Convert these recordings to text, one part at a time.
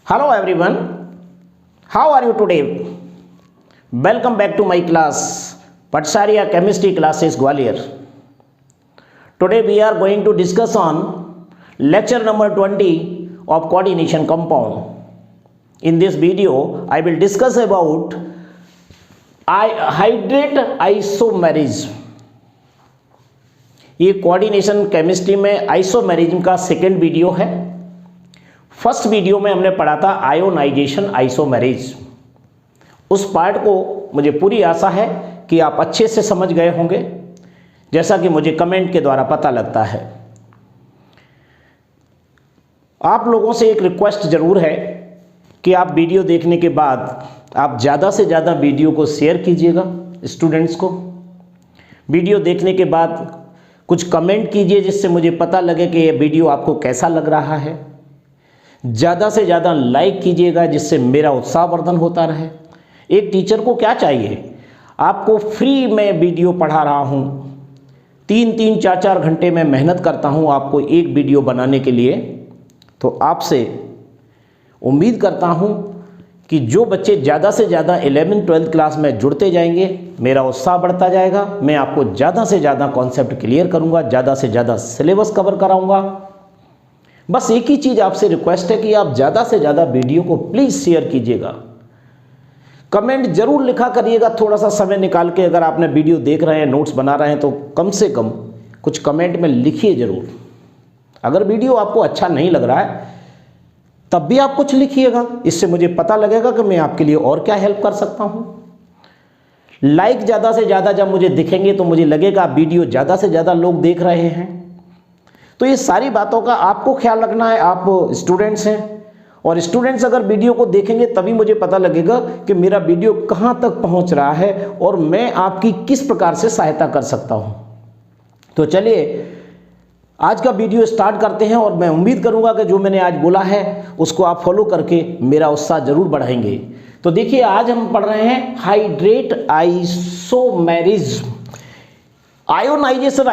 Hello everyone, how are you today? Welcome back to my class, Patsariya Chemistry Classes Gwalior. Today we are going to discuss on lecture number 20 of coordination compound. In this video, I will discuss about hydrate isomerism. ये coordination chemistry में isomerism का second video है। First video में हमने पढ़ा था ionisation isomerism. उस part को मुझे पूरी आशा है कि आप अच्छे से समझ गए होंगे, जैसा कि मुझे कमेंट के द्वारा पता लगता है। आप लोगों से एक रिक्वेस्ट ज़रूर है कि आप वीडियो देखने के बाद आप ज़्यादा से ज़्यादा वीडियो को शेयर कीजिएगा स्टूडेंट्स को। वीडियो देखने के बाद कुछ कमेंट कीजिए जिससे मुझे पता लगे कि ये वीडियो आपको कैसा लग रहा है। ज़्यादा से ज़्यादा लाइक कीजिएगा जिससे मेरा उत्साहवर्धन होता रहे। एक टीचर को क्या चाहिए, आपको फ्री में वीडियो पढ़ा रहा हूँ, 3-3, 4-4 घंटे में मेहनत करता हूँ आपको एक वीडियो बनाने के लिए। तो आपसे उम्मीद करता हूँ कि जो बच्चे ज़्यादा से ज़्यादा 11th-12th क्लास में जुड़ते जाएंगे, मेरा उत्साह बढ़ता जाएगा। मैं आपको ज़्यादा से ज़्यादा कॉन्सेप्ट क्लियर करूँगा, ज़्यादा से ज़्यादा सिलेबस कवर कराऊँगा। बस एक ही चीज़ आपसे रिक्वेस्ट है कि आप ज़्यादा से ज़्यादा वीडियो को प्लीज़ शेयर कीजिएगा। कमेंट ज़रूर लिखा करिएगा, थोड़ा सा समय निकाल के। अगर आपने वीडियो देख रहे हैं, नोट्स बना रहे हैं, तो कम से कम कुछ कमेंट में लिखिए ज़रूर। अगर वीडियो आपको अच्छा नहीं लग रहा है तब भी आप कुछ लिखिएगा, इससे मुझे पता लगेगा कि मैं आपके लिए और क्या हेल्प कर सकता हूँ। लाइक ज़्यादा से ज़्यादा जब मुझे दिखेंगे तो मुझे लगेगा वीडियो ज़्यादा से ज़्यादा लोग देख रहे हैं। तो ये सारी बातों का आपको ख्याल रखना है। आप स्टूडेंट्स हैं और स्टूडेंट्स अगर वीडियो को देखेंगे तभी मुझे पता लगेगा कि मेरा वीडियो कहाँ तक पहुँच रहा है और मैं आपकी किस प्रकार से सहायता कर सकता हूँ। तो चलिए आज का वीडियो स्टार्ट करते हैं और मैं उम्मीद करूंगा कि जो मैंने आज बोला है उसको आप फॉलो करके मेरा उत्साह जरूर बढ़ाएंगे। तो देखिए, आज हम पढ़ रहे हैं हाइड्रेट आइसोमेरिज्म। आयोनाइजेशन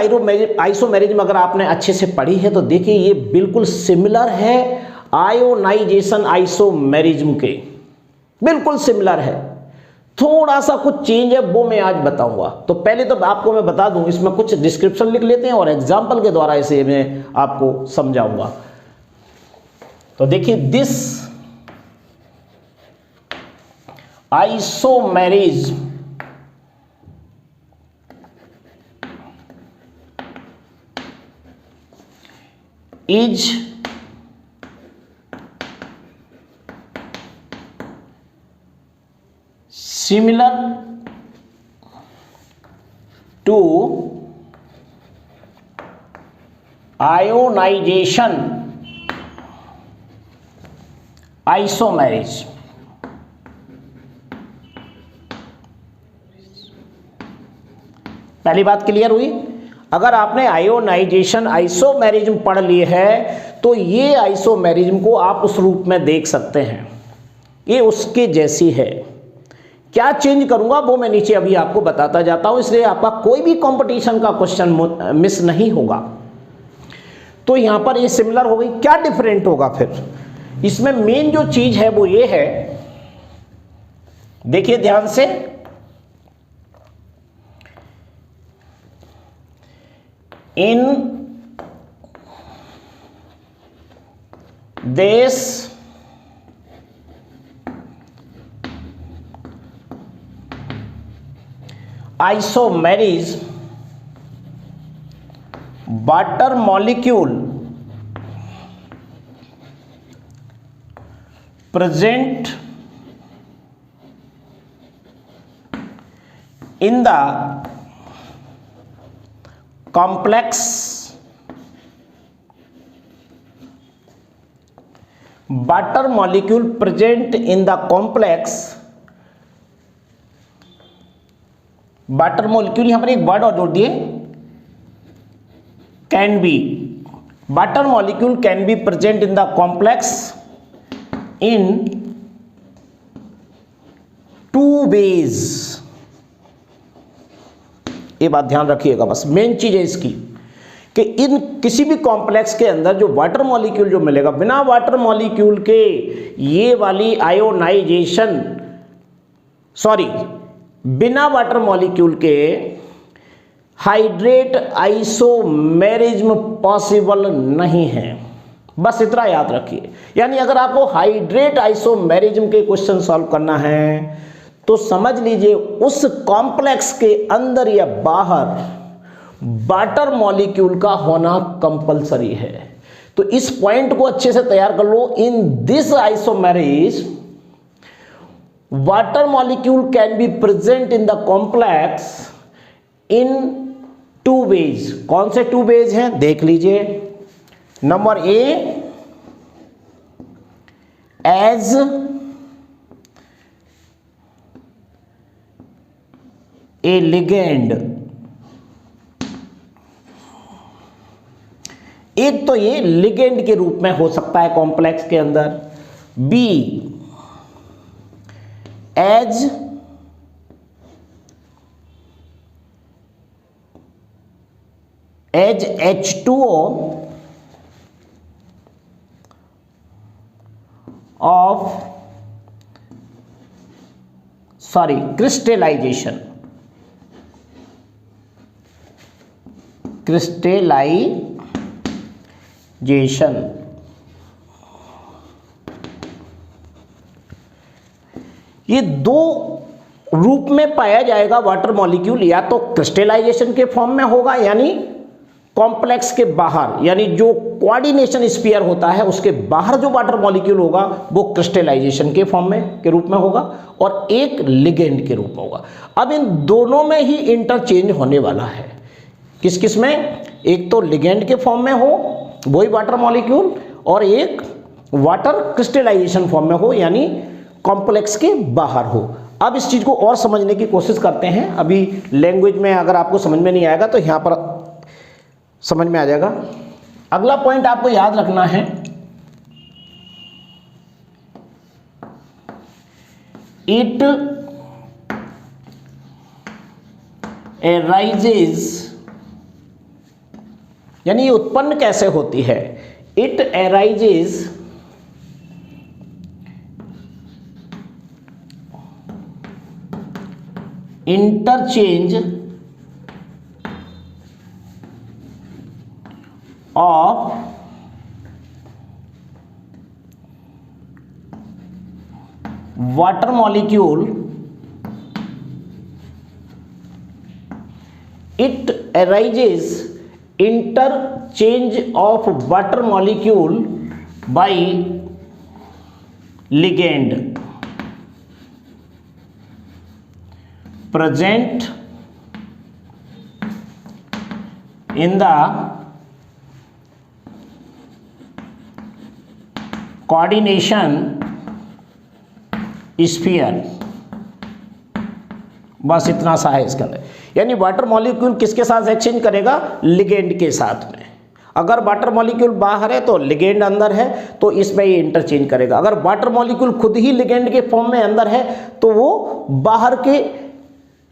आइसोमेरिज्म अगर आपने अच्छे से पढ़ी है तो देखिए ये बिल्कुल सिमिलर है आयोनाइजेशन आइसोमेरिज्म के, बिल्कुल सिमिलर है। थोड़ा सा कुछ चेंज है वो मैं आज बताऊंगा। तो पहले तो आपको मैं बता दूं, इसमें कुछ डिस्क्रिप्शन लिख लेते हैं और एग्जाम्पल के द्वारा इसे मैं आपको समझाऊंगा। तो देखिए, this isomerism is similar to ionization isomerism। पहली बात क्लियर हुई। अगर आपने आयोनाइजेशन आइसोमेरिज्म पढ़ ली है तो ये आइसोमेरिज्म को आप उस रूप में देख सकते हैं, ये उसके जैसी है। क्या चेंज करूंगा वो मैं नीचे अभी आपको बताता जाता हूं, इसलिए आपका कोई भी कंपटीशन का क्वेश्चन मिस नहीं होगा। तो यहां पर ये सिमिलर हो गई, क्या डिफरेंट होगा फिर? इसमें मेन जो चीज है वो ये है, देखिए ध्यान से, in this isomerism water molecule present in the complex water molecule present in the complex water molecule, यहां पर एक वर्ड और जोड़ दिए, can be. Water molecule can be present in the complex in 2 ways। ये बात ध्यान रखिएगा, बस मेन चीज है इसकी कि इन किसी भी कॉम्प्लेक्स के अंदर जो वाटर मॉलिक्यूल जो मिलेगा, बिना वाटर मॉलिक्यूल के ये वाली आयोनाइजेशन, बिना वाटर मॉलिक्यूल के हाइड्रेट आइसोमेरिज्म पॉसिबल नहीं है। बस इतना याद रखिए। यानी अगर आपको हाइड्रेट आइसोमेरिज्म के क्वेश्चन सॉल्व करना है तो समझ लीजिए उस कॉम्प्लेक्स के अंदर या बाहर वाटर मॉलिक्यूल का होना कंपलसरी है। तो इस पॉइंट को अच्छे से तैयार कर लो। In this isomerism water molecule can be present in the complex in 2 ways. कौन से 2 वेज हैं देख लीजिए। Number A, as a ligand. एक तो ये लिगेंड के रूप में हो सकता है कॉम्प्लेक्स के अंदर। B, as H2O of crystallization ये 2 रूप में पाया जाएगा वाटर मॉलिक्यूल। या तो क्रिस्टलाइजेशन के फॉर्म में होगा यानी कॉम्प्लेक्स के बाहर, यानी जो कोऑर्डिनेशन स्फीयर होता है उसके बाहर जो वाटर मॉलिक्यूल होगा वो क्रिस्टलाइजेशन के फॉर्म में के रूप में होगा, और एक लिगेंड के रूप में होगा। अब इन दोनों में ही इंटरचेंज होने वाला है। किस किस में? एक तो लिगेंड के फॉर्म में हो वही वाटर मॉलिक्यूल, और एक वाटर क्रिस्टलाइजेशन फॉर्म में हो यानी कॉम्प्लेक्स के बाहर हो। अब इस चीज को और समझने की कोशिश करते हैं। अभी लैंग्वेज में अगर आपको समझ में नहीं आएगा तो यहां पर समझ में आ जाएगा। अगला पॉइंट आपको याद रखना है, इट एराइजेज, यानी ये उत्पन्न कैसे होती है। It arises interchange of water molecule, it arises interchange of water molecule by ligand present in the coordination sphere. बस इतना सा है इसके अंदर। यानी वाटर मॉलिक्यूल किसके साथ एक्सचेंज करेगा? लिगेंड के साथ में। अगर वाटर मॉलिक्यूल बाहर है तो लिगेंड अंदर है तो इसमें ये इंटरचेंज करेगा। अगर वाटर मॉलिक्यूल खुद ही लिगेंड के फॉर्म में अंदर है तो वो बाहर के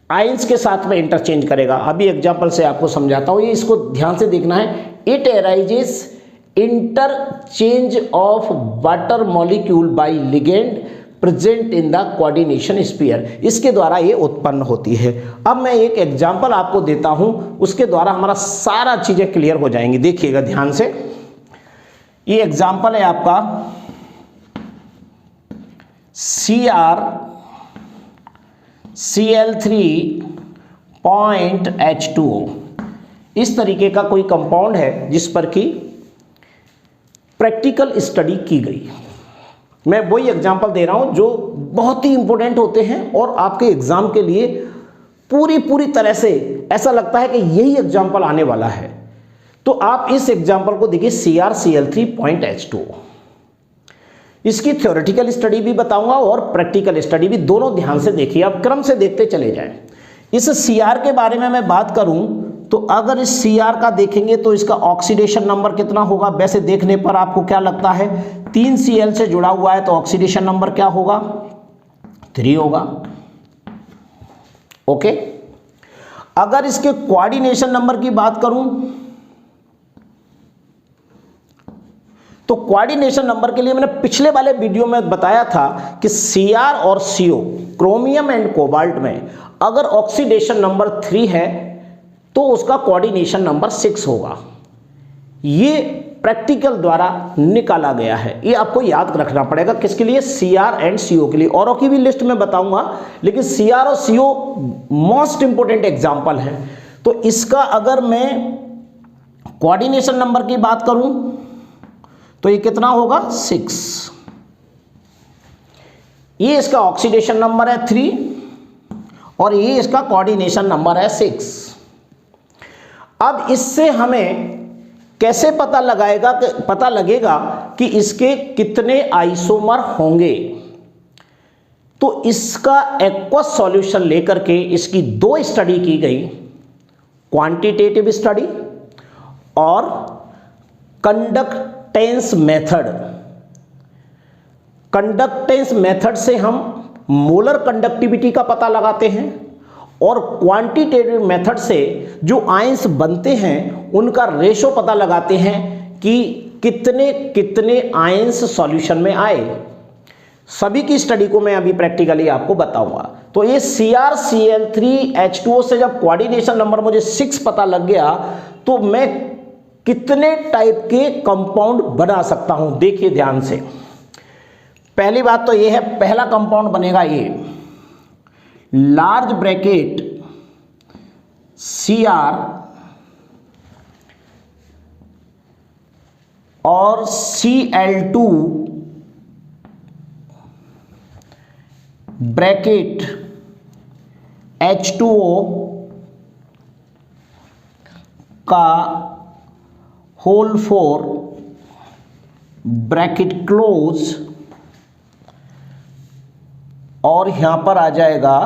आयंस के साथ में इंटरचेंज करेगा। अभी एग्जांपल से आपको समझाता हूँ, ये इसको ध्यान से देखना है। It arises interchange of water molecule by ligand present in the coordination sphere, इसके द्वारा ये उत्पन्न होती है। अब मैं एक एग्जांपल आपको देता हूं, उसके द्वारा हमारा सारा चीजें क्लियर हो जाएंगी। देखिएगा ध्यान से। ये एग्जांपल है आपका CrCl3.H2O। इस तरीके का कोई कंपाउंड है जिस पर कि प्रैक्टिकल स्टडी की गई। मैं वही एग्जांपल दे रहा हूं जो बहुत ही इंपॉर्टेंट होते हैं और आपके एग्जाम के लिए पूरी तरह से ऐसा लगता है कि यही एग्जांपल आने वाला है। तो आप इस एग्जांपल को देखिए, CrCl3.H2O। इसकी थ्योरेटिकल स्टडी भी बताऊंगा और प्रैक्टिकल स्टडी भी, दोनों ध्यान से देखिए। आप क्रम से देखते चले जाएं। इस Cr के बारे में मैं बात करूं तो अगर इस Cr का देखेंगे तो इसका ऑक्सीडेशन नंबर कितना होगा? वैसे देखने पर आपको क्या लगता है? 3 Cl से जुड़ा हुआ है तो ऑक्सीडेशन नंबर क्या होगा? 3 होगा। ओके। अगर इसके कोऑर्डिनेशन नंबर की बात करूं तो कोऑर्डिनेशन नंबर के लिए मैंने पिछले वाले वीडियो में बताया था कि Cr और CO क्रोमियम एंड कोबाल्ट में अगर ऑक्सीडेशन नंबर 3 है तो उसका कोऑर्डिनेशन नंबर 6 होगा। ये प्रैक्टिकल द्वारा निकाला गया है, ये आपको याद रखना पड़ेगा। किसके लिए? Cr एंड CO के लिए। औरों की भी लिस्ट में बताऊंगा, लेकिन Cr और CO मोस्ट इंपोर्टेंट एग्जाम्पल है। तो इसका अगर मैं कोऑर्डिनेशन नंबर की बात करूं तो ये कितना होगा? 6। ये इसका ऑक्सीडेशन नंबर है 3 और ये इसका कोऑर्डिनेशन नंबर है 6। अब इससे हमें कैसे पता लगेगा कि इसके कितने आइसोमर होंगे? तो इसका एक्वस सॉल्यूशन लेकर के इसकी 2 स्टडी की गई, क्वांटिटेटिव स्टडी और कंडक्टेंस मेथड। कंडक्टेंस मेथड से हम मोलर कंडक्टिविटी का पता लगाते हैं और क्वांटिटेटिव मेथड से जो आयंस बनते हैं उनका रेशो पता लगाते हैं कि कितने कितने आयंस सॉल्यूशन में आए। सभी की स्टडी को मैं अभी प्रैक्टिकली आपको बताऊंगा। तो ये CrCl3H2O से जब कोऑर्डिनेशन नंबर मुझे 6 पता लग गया तो मैं कितने टाइप के कंपाउंड बना सकता हूं, देखिए ध्यान से। पहली बात तो ये है, पहला कंपाउंड बनेगा ये लार्ज ब्रैकेट Cr और Cl2 ब्रैकेट H2O का होल 4 ब्रैकेट क्लोज और यहां पर आ जाएगा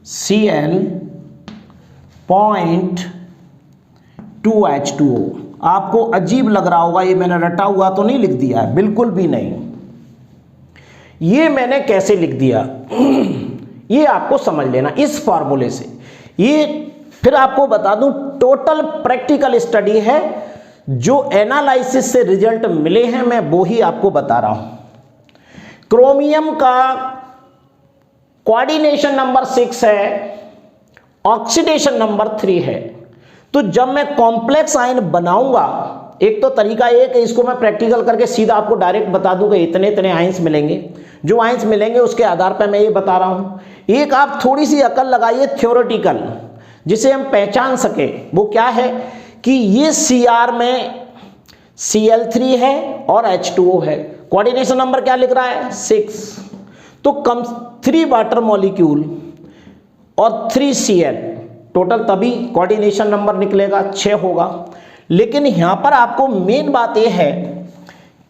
Cl.2H2O। आपको अजीब लग रहा होगा, ये मैंने रटा हुआ तो नहीं लिख दिया है, बिल्कुल भी नहीं। ये मैंने कैसे लिख दिया ये आपको समझ लेना इस फार्मूले से। ये फिर आपको बता दूं, टोटल प्रैक्टिकल स्टडी है, जो एनालिसिस से रिजल्ट मिले हैं मैं वो ही आपको बता रहा हूं। क्रोमियम का कोऑर्डिनेशन नंबर 6 है, ऑक्सीडेशन नंबर 3 है। तो जब मैं कॉम्प्लेक्स आयन बनाऊंगा, एक तो तरीका ये कि इसको मैं प्रैक्टिकल करके सीधा आपको डायरेक्ट बता दूंगा इतने इतने आयंस मिलेंगे, जो आयंस मिलेंगे उसके आधार पर मैं ये बता रहा हूं। एक आप थोड़ी सी अकल लगाइए थ्योरेटिकल, जिसे हम पहचान सके। वो क्या है कि ये Cr में Cl3 है और H2O है, कोऑर्डिनेशन नंबर क्या लिख रहा है? 6। तो कम 3 वाटर मॉलिक्यूल और 3 Cl टोटल, तभी कोऑर्डिनेशन नंबर निकलेगा 6 होगा। लेकिन यहां पर आपको मेन बात यह है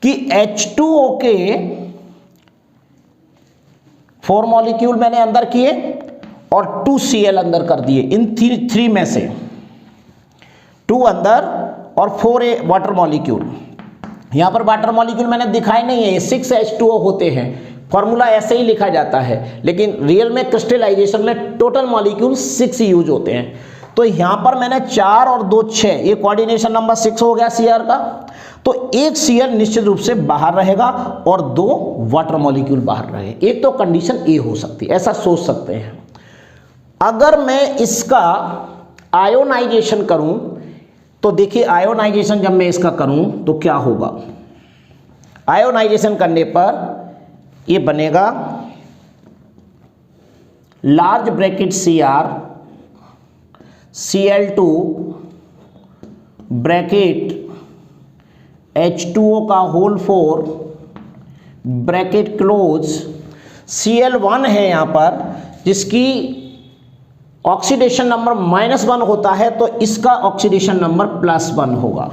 कि H2O के 4 मॉलिक्यूल मैंने अंदर किए और 2 Cl अंदर कर दिए। इन 3 में से 2 अंदर और 4 वाटर मॉलिक्यूल। यहां पर वाटर मॉलिक्यूल मैंने दिखाए नहीं है, 6 H2O होते हैं, फॉर्मूला ऐसे ही लिखा जाता है, लेकिन रियल में क्रिस्टलाइजेशन में टोटल मॉलिक्यूल 6 यूज होते हैं। तो यहां पर मैंने 4 और 2 6, ये कोऑर्डिनेशन नंबर 6 हो गया Cr का। तो एक Cl निश्चित रूप से बाहर रहेगा और 2 वाटर मॉलिक्यूल बाहर रहे। एक तो कंडीशन ए हो सकती है, ऐसा सोच सकते हैं। अगर मैं इसका आयोनाइजेशन करूं तो देखिए, आयोनाइजेशन जब मैं इसका करूं तो क्या होगा? आयोनाइजेशन करने पर ये बनेगा large bracket Cr Cl2 bracket H2O का होल 4 ब्रैकेट क्लोज। Cl1 है यहां पर, जिसकी ऑक्सीडेशन नंबर -1 होता है, तो इसका ऑक्सीडेशन नंबर +1 होगा।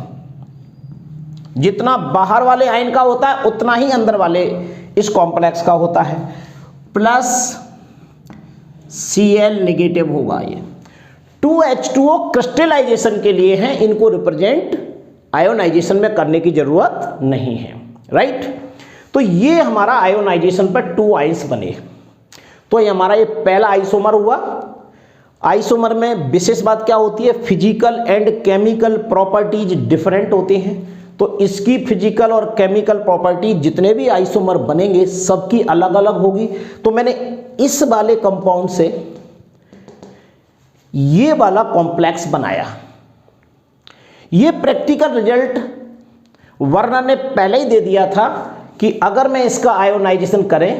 जितना बाहर वाले आयन का होता है उतना ही अंदर वाले इस कॉम्प्लेक्स का होता है, प्लस Cl नेगेटिव होगा। ये 2H2O क्रिस्टलाइजेशन के लिए हैं, इनको रिप्रेजेंट आयोनाइजेशन में करने की जरूरत नहीं है, राइट। तो ये हमारा आयोनाइजेशन पर 2 आयंस बने। तो ये हमारा ये पहला आइसोमर हुआ। आइसोमर में विशेष बात क्या होती है? Physical and chemical properties different होते हैं। तो इसकी फिजिकल और केमिकल प्रॉपर्टी जितने भी आइसोमर बनेंगे सबकी अलग अलग होगी। तो मैंने इस वाले कंपाउंड से ये वाला कॉम्प्लेक्स बनाया। ये प्रैक्टिकल रिजल्ट वर्नर ने पहले ही दे दिया था कि अगर मैं इसका आयोनाइजेशन करें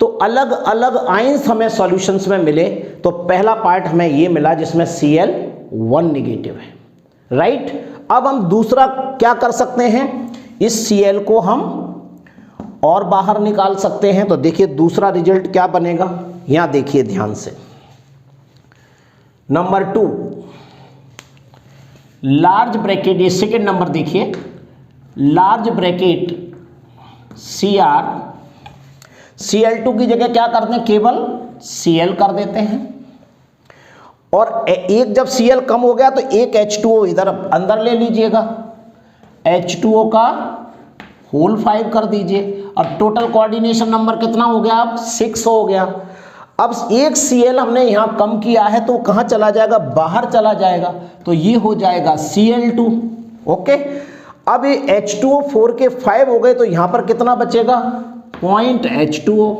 तो अलग अलग आयंस हमें सॉल्यूशंस में मिले। तो पहला पार्ट हमें ये मिला जिसमें Cl1 निगेटिव है, राइट। अब हम दूसरा क्या कर सकते हैं, इस Cl को हम और बाहर निकाल सकते हैं। तो देखिए दूसरा रिजल्ट क्या बनेगा, यहां देखिए ध्यान से। नंबर 2 लार्ज ब्रैकेट, ये सेकेंड नंबर देखिए, लार्ज ब्रैकेट Cl2 की जगह क्या करते हैं, केवल Cl कर देते हैं। और एक जब Cl कम हो गया तो एक H2O इधर अंदर ले लीजिएगा, H2O का होल 5 कर दीजिए। और टोटल कोऑर्डिनेशन नंबर कितना हो गया, अब 6 हो गया। अब एक Cl हमने यहां कम किया है तो कहां चला जाएगा, बाहर चला जाएगा। तो ये हो जाएगा Cl2, ओके। अब ये H2O 4 के 5 हो गए तो यहां पर कितना बचेगा, पॉइंट H2O।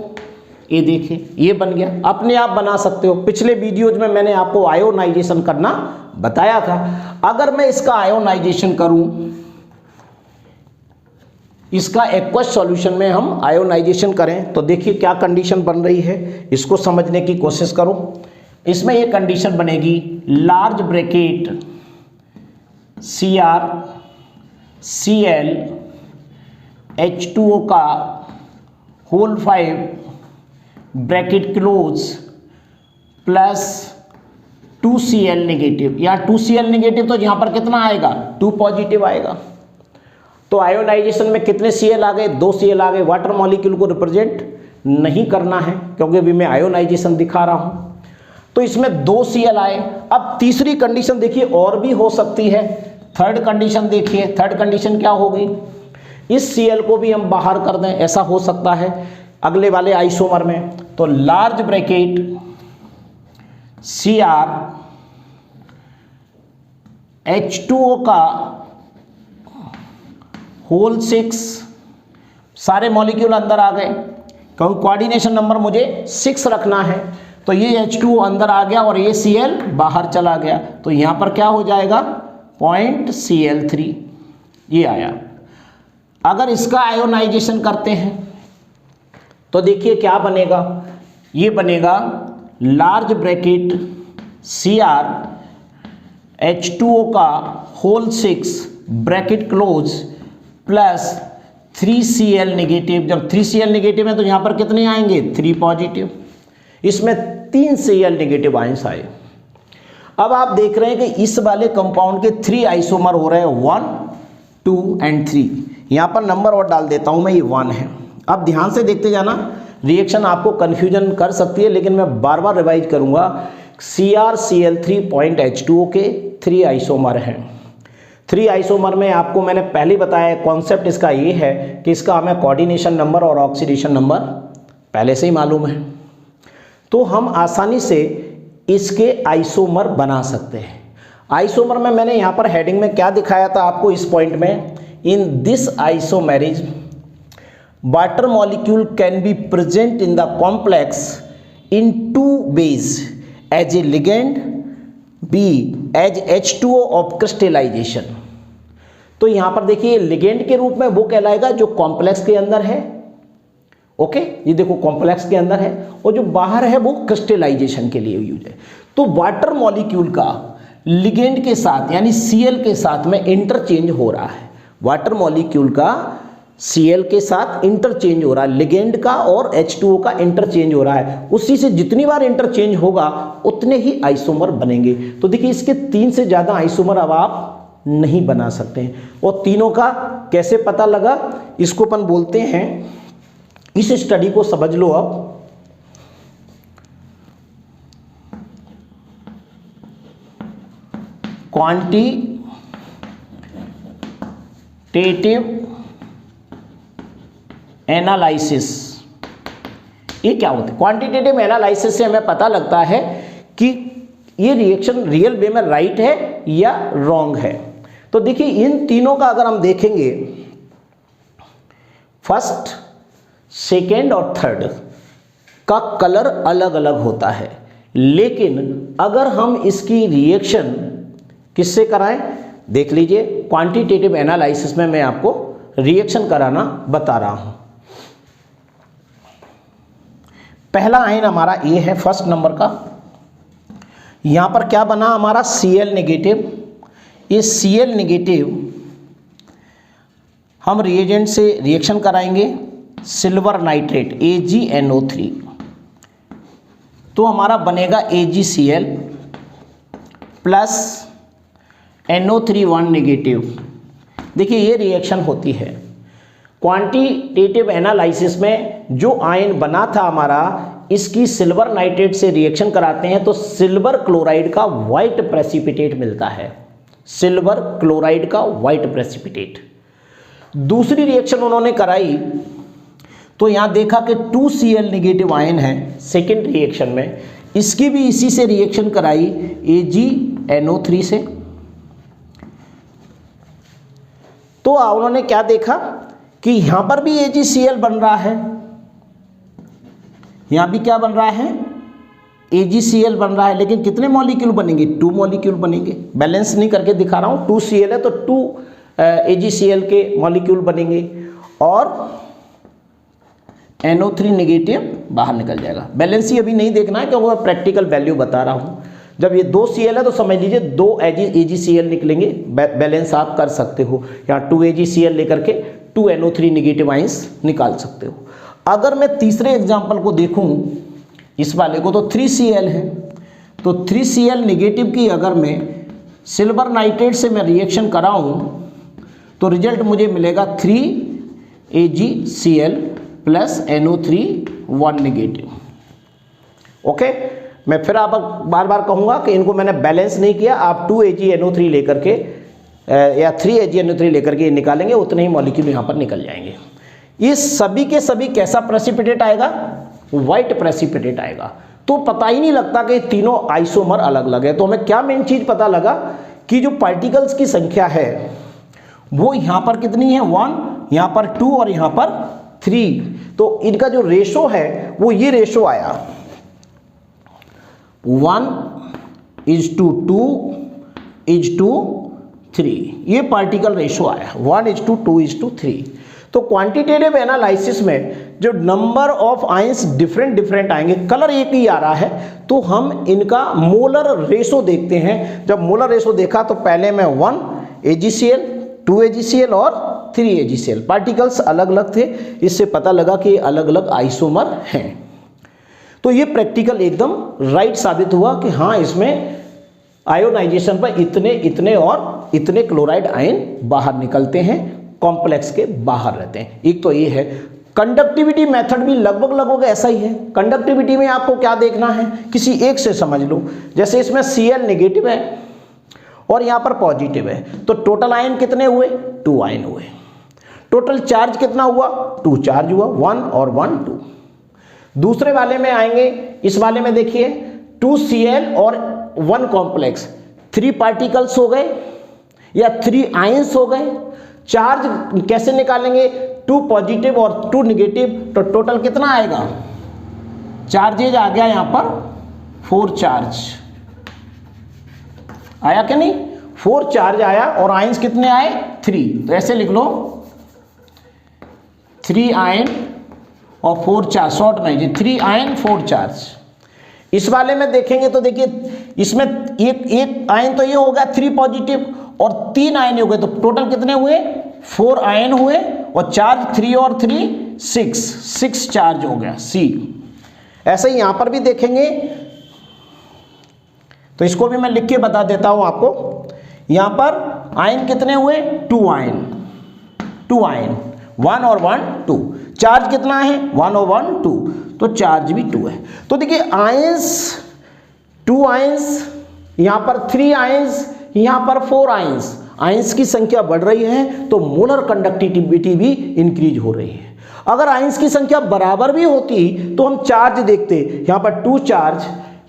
ये देखिए ये बन गया, अपने आप बना सकते हो। पिछले वीडियोज में मैंने आपको आयोनाइजेशन करना बताया था। अगर मैं इसका आयोनाइजेशन करूं, इसका एक्वस सॉल्यूशन में हम आयोनाइजेशन करें तो देखिए क्या कंडीशन बन रही है, इसको समझने की कोशिश करो। इसमें ये कंडीशन बनेगी, लार्ज ब्रैकेट CrCl H2O का whole 5 bracket close plus 2Cl negative, या 2Cl निगेटिव तो यहां पर कितना आएगा, 2 पॉजिटिव आएगा। तो आयोनाइजेशन में कितने Cl आ गए, 2 Cl आ गए। वाटर मॉलिक्यूल को रिप्रेजेंट नहीं करना है क्योंकि अभी मैं आयोनाइजेशन दिखा रहा हूं। तो इसमें 2 Cl आए। अब तीसरी कंडीशन देखिए और भी हो सकती है। थर्ड कंडीशन देखिए, थर्ड कंडीशन क्या होगी, इस Cl को भी हम बाहर कर दें, ऐसा हो सकता है अगले वाले आइसोमर में। तो लार्ज ब्रैकेट Cr H2O का होल 6, सारे मॉलिक्यूल अंदर आ गए क्योंकि कोऑर्डिनेशन नंबर मुझे 6 रखना है। तो ये H2O अंदर आ गया और ये Cl बाहर चला गया। तो यहां पर क्या हो जाएगा, पॉइंट Cl3, ये आया। अगर इसका आयोनाइजेशन करते हैं तो देखिए क्या बनेगा, ये बनेगा लार्ज ब्रैकेट Cr H2O का whole 6 bracket close plus 3Cl negative. जब 3Cl निगेटिव है तो यहां पर कितने आएंगे, 3 पॉजिटिव। इसमें 3 Cl निगेटिव आयंस आए। अब आप देख रहे हैं कि इस वाले कंपाउंड के 3 आइसोमर हो रहे हैं, 1, 2 एंड 3। यहां पर नंबर और डाल देता हूं मैं, ये 1 है। अब ध्यान से देखते जाना, रिएक्शन आपको कंफ्यूजन कर सकती है लेकिन मैं बार बार रिवाइज करूंगा। CrCl3 पॉइंट H2O के 3 आइसोमर हैं। 3 आइसोमर में आपको मैंने पहले बताया, कॉन्सेप्ट इसका ये है कि इसका हमें कोऑर्डिनेशन नंबर और ऑक्सीडेशन नंबर पहले से ही मालूम है, तो हम आसानी से इसके आइसोमर बना सकते हैं। आइसोमर में मैंने यहाँ पर हेडिंग में क्या दिखाया था आपको इस पॉइंट में, in this isomerism water molecule can be present in the complex in 2 ways, as a ligand, be as H2O of crystallization. तो यहां पर देखिए लिगेंड के रूप में वो कहलाएगा जो कॉम्प्लेक्स के अंदर है, ओके, ये देखो कॉम्प्लेक्स के अंदर है, और जो बाहर है वो क्रिस्टलाइजेशन के लिए यूज है। तो वाटर मॉलिक्यूल का लिगेंड के साथ यानी Cl के साथ में इंटरचेंज हो रहा है। वाटर मॉलिक्यूल का Cl के साथ इंटरचेंज हो रहा है, लिगेंड का और H2O का इंटरचेंज हो रहा है। उसी से जितनी बार इंटरचेंज होगा उतने ही आइसोमर बनेंगे। तो देखिए इसके 3 से ज़्यादा आइसोमर अब आप नहीं बना सकते हैं। और तीनों का कैसे पता लगा, इसको अपन बोलते हैं, इस स्टडी को समझ लो अब। Quantitative analysis. ये क्या होता है, क्वांटिटेटिव एनालिसिस से हमें पता लगता है कि ये रिएक्शन रियल वे में राइट है या रॉन्ग है। तो देखिए इन तीनों का अगर हम देखेंगे, फर्स्ट, सेकेंड और थर्ड का कलर अलग अलग होता है, लेकिन अगर हम इसकी रिएक्शन किससे कराएं, देख लीजिए क्वांटिटेटिव एनालिसिस में मैं आपको रिएक्शन कराना बता रहा हूं। पहला आयन हमारा ए है, फर्स्ट नंबर का। यहां पर क्या बना हमारा Cl नेगेटिव। ये Cl नेगेटिव हम रिएजेंट से रिएक्शन कराएंगे, सिल्वर नाइट्रेट AgNO3, तो हमारा बनेगा AgCl प्लस NO3 1 नेगेटिव। देखिए ये रिएक्शन होती है। क्वांटिटेटिव एनालिसिस में जो आयन बना था हमारा, इसकी सिल्वर नाइट्रेट से रिएक्शन कराते हैं तो सिल्वर क्लोराइड का व्हाइट प्रेसिपिटेट मिलता है, सिल्वर क्लोराइड का व्हाइट प्रेसिपिटेट। दूसरी रिएक्शन उन्होंने कराई तो यहां देखा कि 2Cl नेगेटिव आयन है सेकेंड रिएक्शन में, इसकी भी इसी से रिएक्शन कराई AgNO3 से। तो उन्होंने क्या देखा कि यहां पर भी AgCl बन रहा है, यहां भी क्या बन रहा है AgCl बन रहा है, लेकिन कितने मॉलिक्यूल बनेंगे, 2 मॉलिक्यूल बनेंगे। बैलेंस नहीं करके दिखा रहा हूं, 2Cl है तो 2 AgCl के मॉलिक्यूल बनेंगे और NO3 नेगेटिव बाहर निकल जाएगा। बैलेंस ही अभी नहीं देखना है क्योंकि मैं प्रैक्टिकल वैल्यू बता रहा हूं। जब ये 2Cl है तो समझ लीजिए 2 AgCl निकलेंगे, बैलेंस आप कर सकते हो। यहाँ 2 AgCl लेकर के 2 NO3 नेगेटिव आइंस निकाल सकते हो। अगर मैं तीसरे एग्जाम्पल को देखूं, इस वाले को, तो 3Cl है, तो 3Cl नेगेटिव की अगर मैं सिल्वर नाइट्रेट से मैं रिएक्शन कराऊं तो रिजल्ट मुझे मिलेगा 3 AgCl plus NO3 1 negative. Okay, मैं फिर आप बार बार कहूँगा कि इनको मैंने बैलेंस नहीं किया, आप 2 AgNO3 लेकर के या 3 AgNO3 लेकर के निकालेंगे, उतने ही मॉलिक्यूल यहाँ पर निकल जाएंगे। ये सभी के सभी कैसा प्रेसिपिटेट आएगा, व्हाइट प्रेसिपिटेट आएगा। तो पता ही नहीं लगता कि तीनों आइसोमर अलग अलग है। तो हमें क्या मेन चीज़ पता लगा कि जो पार्टिकल्स की संख्या है वो यहाँ पर कितनी है, 1, यहाँ पर 2 और यहाँ पर 3। तो इनका जो रेशो है वो ये रेशो आया 1:2:3, ये पार्टिकल रेशो आया 1:2:3। तो क्वांटिटेटिव एनालिसिस में जो नंबर ऑफ आयंस डिफरेंट आएंगे, कलर एक ही आ रहा है, तो हम इनका मोलर रेशो देखते हैं। जब मोलर रेशो देखा तो पहले में 1 AgCl, 2 AgCl और 3 AgCl, पार्टिकल्स अलग अलग थे, इससे पता लगा कि अलग अलग आइसोमर हैं। तो ये प्रैक्टिकल एकदम राइट साबित हुआ कि हाँ, इसमें आयोनाइजेशन पर इतने और इतने क्लोराइड आयन बाहर निकलते हैं, कॉम्प्लेक्स के बाहर रहते हैं। एक तो ये है। कंडक्टिविटी मेथड भी लगभग ऐसा ही है। कंडक्टिविटी में आपको क्या देखना है, किसी एक से समझ लो। जैसे इसमें Cl नेगेटिव है और यहाँ पर पॉजिटिव है, तो टोटल आयन कितने हुए, 2 आयन हुए। टोटल चार्ज कितना हुआ, 2 चार्ज हुआ, 1 और 1 2। दूसरे वाले में आएंगे, इस वाले में देखिए 2Cl और 1 कॉम्प्लेक्स, 3 पार्टिकल्स हो गए या 3 आयंस हो गए। चार्ज कैसे निकालेंगे, 2 पॉजिटिव और 2 नेगेटिव, तो टोटल कितना आएगा, चार्जेज आ गया यहाँ पर 4 चार्ज आया क्या नहीं, 4 चार्ज आया और आयंस कितने आए, 3। तो ऐसे लिख लो 3 आयन और 4 चार्ज, शॉर्ट में जी 3 आयन 4 चार्ज। इस वाले में देखेंगे तो देखिए इसमें एक आयन तो ये हो गया 3 पॉजिटिव और 3 आयन हो गए, तो टोटल कितने हुए, 4 आयन हुए और चार्ज 3 और 3 6 चार्ज हो गया C। ऐसे ही यहां पर भी देखेंगे, तो इसको भी मैं लिख के बता देता हूं आपको। यहां पर आयन कितने हुए, 2 आयन 1 और 1 2। चार्ज कितना है, 1 और 1 2, तो चार्ज भी 2 है। तो देखिए आयंस 2 आयंस, यहां पर 3 आयंस, यहां पर 4 आयंस। आयंस की संख्या बढ़ रही है तो मोलर कंडक्टिविटी भी इंक्रीज हो रही है। अगर आयंस की संख्या बराबर भी होती तो हम चार्ज देखते, यहां पर 2 चार्ज,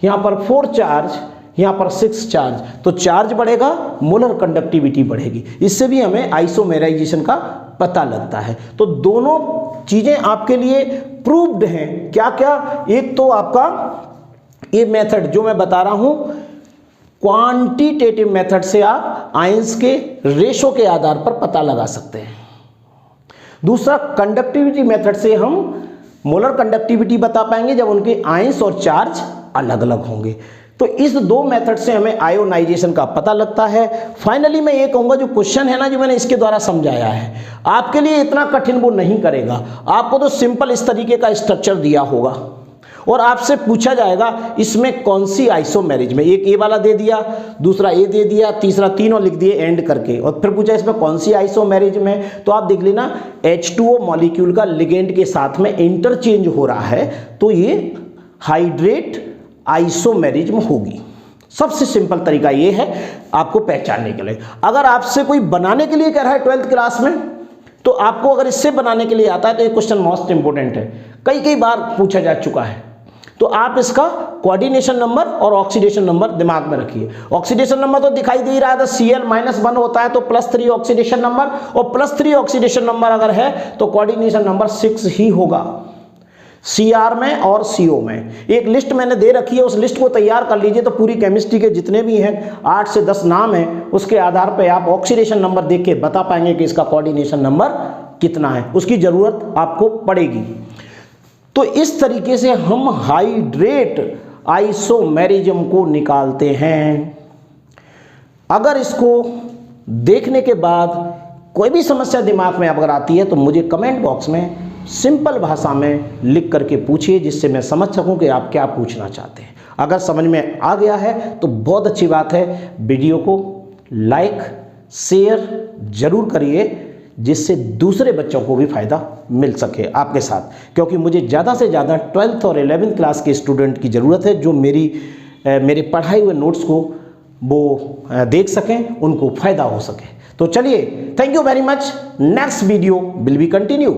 यहां पर 4 चार्ज, यहाँ पर 6 चार्ज, तो चार्ज बढ़ेगा, मोलर कंडक्टिविटी बढ़ेगी। इससे भी हमें आइसोमेराइजेशन का पता लगता है। तो दोनों चीज़ें आपके लिए प्रूव्ड हैं। क्या क्या? एक तो आपका ये मेथड जो मैं बता रहा हूँ, क्वांटिटेटिव मेथड से आप आयंस के रेशो के आधार पर पता लगा सकते हैं। दूसरा, कंडक्टिविटी मेथड से हम मोलर कंडक्टिविटी बता पाएंगे जब उनके आयंस और चार्ज अलग अलग होंगे। तो इस दो मेथड से हमें आयोनाइजेशन का पता लगता है। फाइनली मैं ये कहूँगा, जो क्वेश्चन है ना, जो मैंने इसके द्वारा समझाया है, आपके लिए इतना कठिन वो नहीं करेगा। आपको तो सिंपल इस तरीके का स्ट्रक्चर दिया होगा और आपसे पूछा जाएगा इसमें कौन सी आइसोमेरिज में, एक ए वाला दे दिया, दूसरा ए दे दिया, तीसरा, तीनों लिख दिए एंड करके, और फिर पूछा इसमें कौन सी आइसोमेरिज में। तो आप देख लेना H2O मॉलिक्यूल का लिगेंड के साथ में इंटरचेंज हो रहा है, तो ये हाइड्रेट आइसोमेरिज्म होगी। सबसे सिंपल तरीका ये है आपको पहचानने के लिए। अगर आपसे कोई बनाने के लिए कह रहा है 12th क्लास में, तो आपको अगर इससे बनाने के लिए आता है तो ये क्वेश्चन मोस्ट इंपोर्टेंट है, कई बार पूछा जा चुका है। तो आप इसका कोऑर्डिनेशन नंबर और ऑक्सीडेशन नंबर दिमाग में रखिए। ऑक्सीडेशन नंबर तो दिखाई दे रहा है, Cl-1 होता है तो +3 ऑक्सीडेशन नंबर, और +3 ऑक्सीडेशन नंबर अगर है तो कोऑर्डिनेशन नंबर 6 ही होगा, Cr में और CO में। एक लिस्ट मैंने दे रखी है, उस लिस्ट को तैयार कर लीजिए। तो पूरी केमिस्ट्री के जितने भी हैं 8 से 10 नाम हैं, उसके आधार पर आप ऑक्सीडेशन नंबर देख के बता पाएंगे कि इसका कोऑर्डिनेशन नंबर कितना है। उसकी जरूरत आपको पड़ेगी। तो इस तरीके से हम हाइड्रेट आइसोमेरिज्म को निकालते हैं। अगर इसको देखने के बाद कोई भी समस्या दिमाग में अगर आती है तो मुझे कमेंट बॉक्स में सिंपल भाषा में लिख करके पूछिए, जिससे मैं समझ सकूं कि आप क्या पूछना चाहते हैं। अगर समझ में आ गया है तो बहुत अच्छी बात है। वीडियो को लाइक शेयर जरूर करिए, जिससे दूसरे बच्चों को भी फ़ायदा मिल सके आपके साथ, क्योंकि मुझे ज़्यादा से ज़्यादा 12th और 11th क्लास के स्टूडेंट की ज़रूरत है, जो मेरे पढ़ाए हुए नोट्स को वो देख सकें, उनको फ़ायदा हो सके। तो चलिए, thank you very much. Next video will be continue.